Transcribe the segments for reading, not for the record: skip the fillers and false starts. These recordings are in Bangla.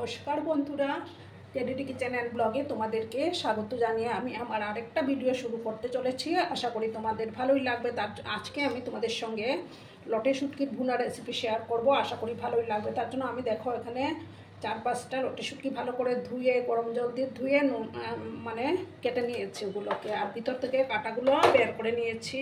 নমস্কার বন্ধুরা, টেডিডি কিচেন অ্যান্ড ব্লগে তোমাদেরকে স্বাগত জানিয়ে আমি আমার আরেকটা ভিডিও শুরু করতে চলেছি। আশা করি তোমাদের ভালোই লাগবে। আজকে আমি তোমাদের সঙ্গে লটে শুটকির ভুনা রেসিপি শেয়ার করব। আশা করি ভালোই লাগবে। তার জন্য আমি দেখো এখানে 4-5টা লটে শুটকি ভালো করে ধুয়ে গরম জল দিয়ে ধুয়ে মানে কেটে নিয়েছি ওগুলোকে, আর ভিতর থেকে কাঁটাগুলো বের করে নিয়েছি।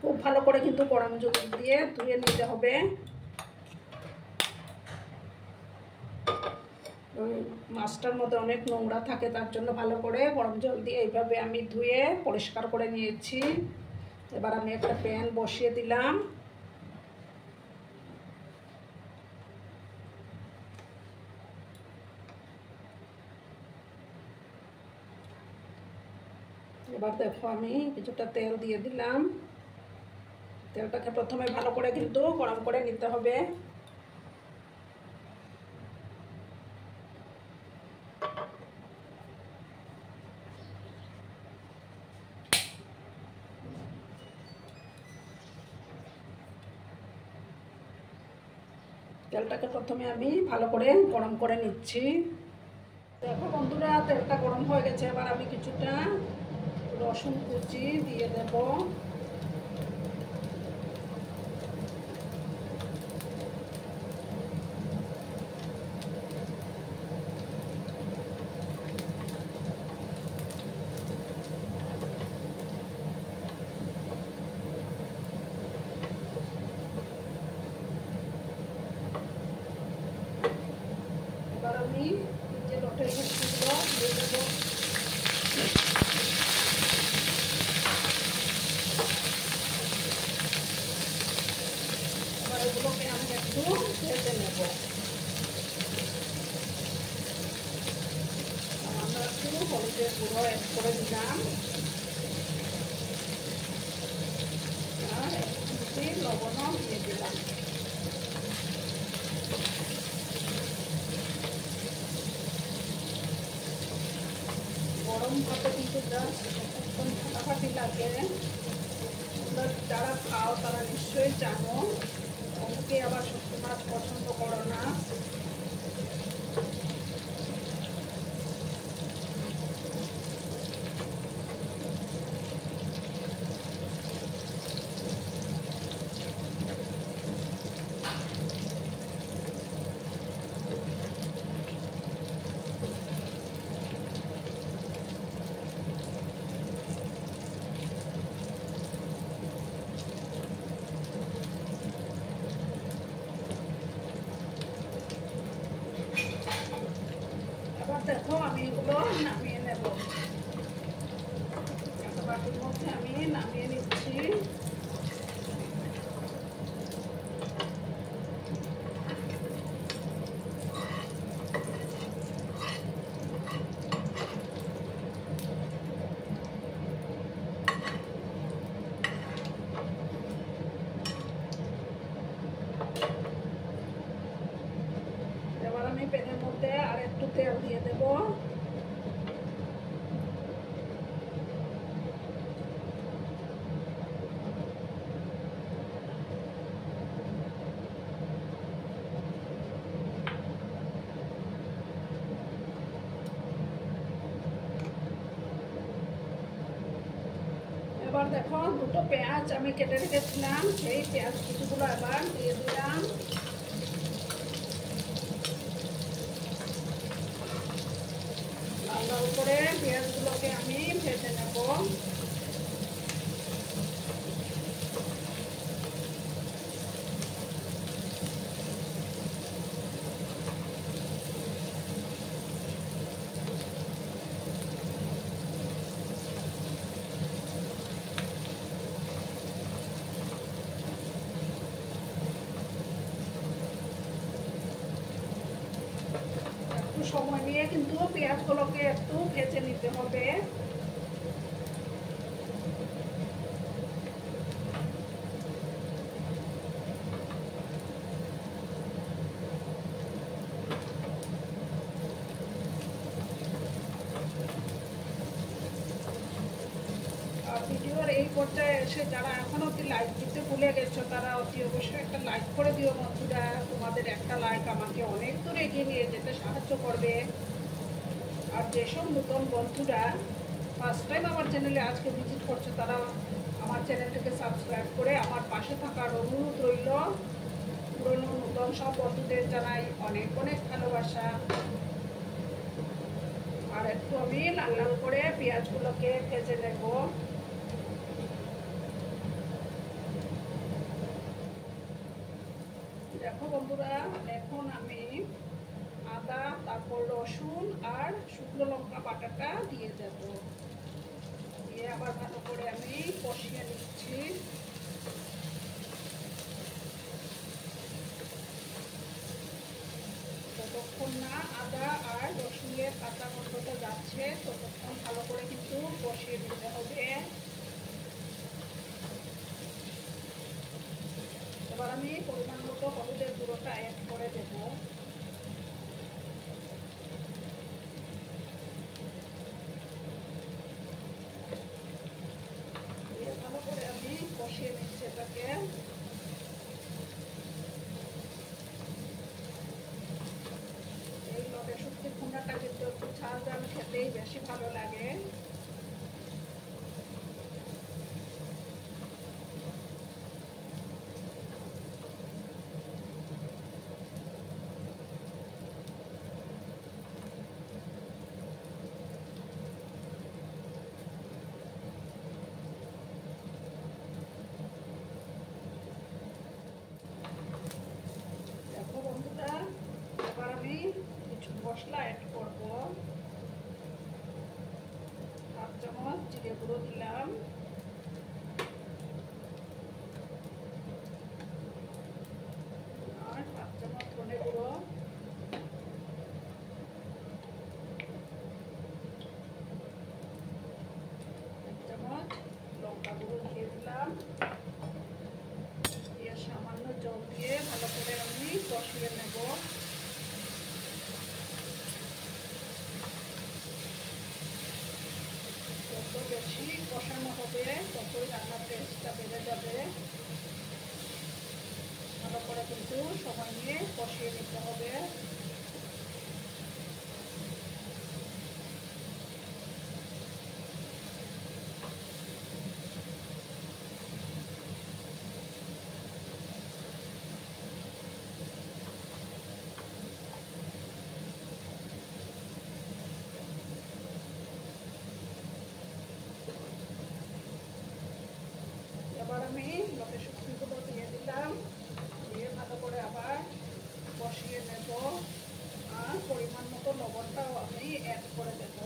খুব ভালো করে কিন্তু গরম জল দিয়ে ধুয়ে নিতে হবে। মাছটার মধ্যে অনেক নোংরা থাকে, তার জন্য ভালো করে গরম জল দিয়ে এইভাবে আমি ধুয়ে পরিষ্কার করে নিয়েছি। এবার আমি একটা প্যান বসিয়ে দিলাম। এবার দেখো আমি কিছুটা তেল দিয়ে দিলাম। তেলটাকে প্রথমে ভালো করে কিন্তু গরম করে নিতে হবে। তেলটাকে প্রথমে আমি ভালো করে গরম করে নিচ্ছি। দেখো বন্ধুরা, তেলটা গরম হয়ে গেছে। এবার আমি কিছুটা রসুন কুচি দিয়ে দেব। এবার আমি যে লটে শুটকিগুলো দিয়ে দেবো। এবার এগুলোকে আমি একটু ভেজে নেব। আমরা একটু হলুদের গুঁড়ো অ্যাড করে দিলাম, আর একটু লবণও দিয়ে দিলাম। গরম ভাতে কিন্তু একদম ফাটাফাটি লাগে। যারা খাও তারা নিশ্চয়ই জানো। অনেকে আবার শুটকি মাছ পছন্দ করো না। এবার দেখো আমি এগুলো নামিয়ে নেব। একটা বাটির মধ্যে আমি নামিয়ে নিচ্ছি। এবার আমি প্যানের মধ্যে আর একটু তেল দিয়ে দেব। এবার দেখো দুটো পেঁয়াজ আমি কেটে রেখেছিলাম, সেই পেঁয়াজ কুচিগুলো এবার দিয়ে দিলাম। লাল লাল করে পেঁয়াজগুলোকে আমি ভেজে নেব। সময় নিয়ে কিন্তু পেঁয়াজগুলোকে একটু ভেজে নিতে হবে। আর ভিডিওর এই পর্যায়ে এসে যারা এখন অব্দি লাইক দিতে ভুলে গেছো তারা অতি অবশ্যই একটা লাইক করে দিও বন্ধুরা। তোমাদের একটা লাইক আমাকে অনেক দূর এগিয়ে নিয়ে যেতে সাহায্য করবে। আর যেসব নতুন বন্ধুরা ফার্স্ট টাইম আমার চ্যানেলে আজকে ভিজিট করছো তারা আমার চ্যানেলটাকে সাবস্ক্রাইব করে আমার পাশে থাকার অনুরোধ রইল। পুরনো নতুন সব বন্ধুদের জানাই অনেক অনেক ভালোবাসা। আর একটু আমি লাল লাল করে পেঁয়াজগুলোকে ভেজে নেব। দেখো বন্ধুরা, এখন আমি আদা, তারপর রসুন আর শুকনো লঙ্কা বাটাটা দিয়ে দেব। দিয়ে আবার ভালো করে আমি কষিয়ে নিচ্ছি। যতক্ষণ না আদা আর রসুনের কাঁচা গন্ধটা যাচ্ছে ততক্ষণ ভালো করে কিন্তু কষিয়ে নিতে হবে। এবার আমি পরিমাণ মতো হলুদের গুঁড়োটা অ্যাড করে দেব। ভালো করে আমি কষিয়ে নিচ্ছি এটাকে। এই লটে শুটকির ভুনাটা কিন্তু একটু ঝাল ঝাল খেতেই বেশি ভালো লাগে। দেখো বন্ধুরা, এবার আমি কিছু মশলা অ্যাড করব। হাফ চামচ জিরে গুঁড়ো দিলাম, আর হাফ চামচ ধনে গুঁড়ো, এক চামচ লঙ্কা গুঁড়ো দিয়ে দিলাম। দিয়ে সামান্য জল দিয়ে ভালো করে আমি কষিয়ে নেব। যত বেশি কষানো হবে ততই রান্নার টেস্টটা বেড়ে যাবে। ভালো করে কিন্তু সময় নিয়ে কষিয়ে নিতে হবে। এবার আমি লটে শুটকিগুলো দিয়ে দিলাম। দিয়ে ভালো করে আবার কষিয়ে নেব। আর পরিমাণ মতো লবণটাও আমি অ্যাড করে দেব।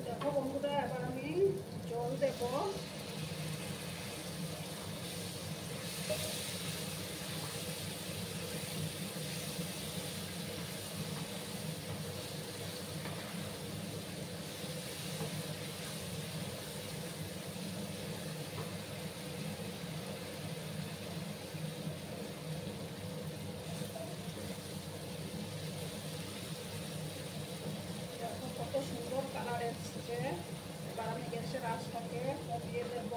দেখো বন্ধুরা, এবার আমি জল দেব। দেখো কত সুন্দর কালার এসছে। এবার আমি গ্যাসের আঁচটাকে কমিয়ে দেব।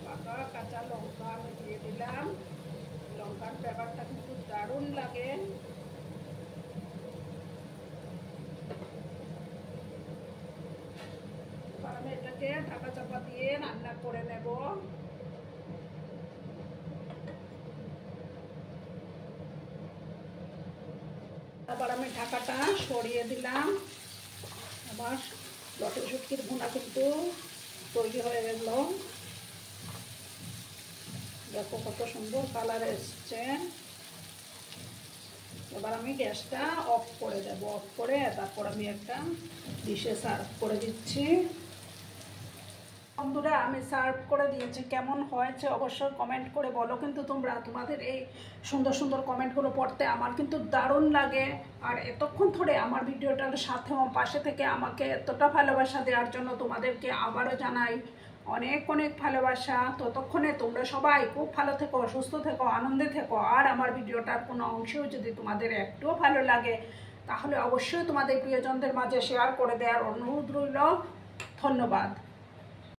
পাকা কাঁচা লঙ্কা আমি দিয়ে দিলাম। লঙ্কার ফ্লেভারটা কিন্তু দারুণ লাগে। এবার আমি এটাকে ঢাকা রান্না করে নেব। আবার আমি ঢাকাটা সরিয়ে দিলাম। আমার লটে শুটকির ভুনা কিন্তু তৈরি হয়ে গেল। দেখো কত সুন্দর কালার এসছে। এবার আমি গ্যাসটা অফ করে দেব। অফ করে তারপর আমি একটা ডিশে সার্ভ করে দিচ্ছি। বন্ধুরা আমি সার্ভ করে দিয়েছি, কেমন হয়েছে অবশ্যই কমেন্ট করে বলো। কিন্তু তোমরা তোমাদের এই সুন্দর সুন্দর কমেন্টগুলো পড়তে আমার কিন্তু দারুণ লাগে। আর এতক্ষণ ধরে আমার ভিডিওটার সাথে পাশে থেকে আমাকে এতটা ভালোবাসা দেওয়ার জন্য তোমাদেরকে আবারও জানাই অনেক অনেক ভালোবাসা। ততক্ষণে তোমরা সবাই খুব ভালো থেকো, সুস্থ থেকো, আনন্দে থেকো। আর আমার ভিডিওটার কোনো অংশেও যদি তোমাদের একটুও ভালো লাগে তাহলে অবশ্যই তোমাদের প্রিয়জনদের মাঝে শেয়ার করে দেওয়ার অনুরোধ রইল। ধন্যবাদ।